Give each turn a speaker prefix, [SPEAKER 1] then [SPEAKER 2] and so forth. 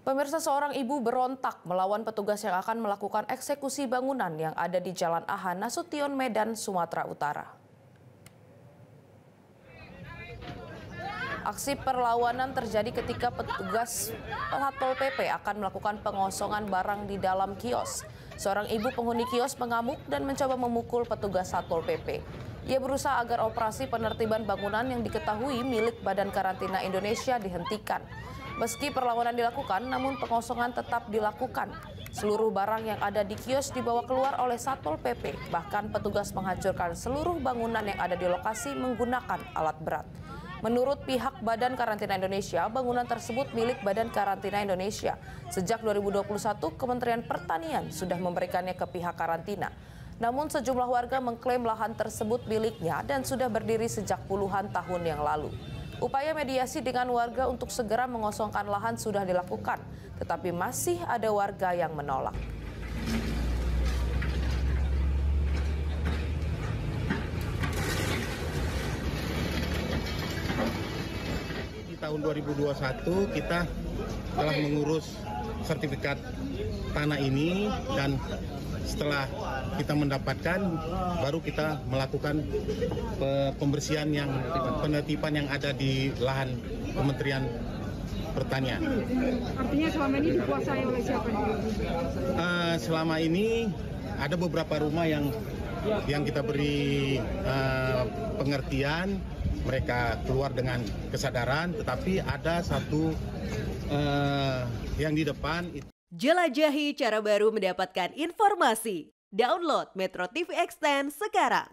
[SPEAKER 1] Pemirsa, seorang ibu berontak melawan petugas yang akan melakukan eksekusi bangunan yang ada di Jalan AH Nasution, Medan, Sumatera Utara. Aksi perlawanan terjadi ketika petugas Satpol PP akan melakukan pengosongan barang di dalam kios. Seorang ibu penghuni kios mengamuk dan mencoba memukul petugas Satpol PP. Ia berusaha agar operasi penertiban bangunan yang diketahui milik Badan Karantina Indonesia dihentikan. Meski perlawanan dilakukan, namun pengosongan tetap dilakukan. Seluruh barang yang ada di kios dibawa keluar oleh Satpol PP. Bahkan petugas menghancurkan seluruh bangunan yang ada di lokasi menggunakan alat berat. Menurut pihak Badan Karantina Indonesia, bangunan tersebut milik Badan Karantina Indonesia. Sejak 2021, Kementerian Pertanian sudah memberikannya ke pihak karantina. Namun sejumlah warga mengklaim lahan tersebut miliknya dan sudah berdiri sejak puluhan tahun yang lalu. Upaya mediasi dengan warga untuk segera mengosongkan lahan sudah dilakukan, tetapi masih ada warga yang menolak.
[SPEAKER 2] Di tahun 2021 kita telah mengurus sertifikat tanah ini dan setelah kita mendapatkan, baru kita melakukan pembersihan penertiban yang ada di lahan Kementerian Pertanian.
[SPEAKER 3] Artinya selama ini dikuasai oleh siapa?
[SPEAKER 2] Selama ini ada beberapa rumah yang kita beri pengertian, mereka keluar dengan kesadaran, tetapi ada satu yang di depan.
[SPEAKER 4] Jelajahi cara baru mendapatkan informasi. Download Metro TV Extend sekarang.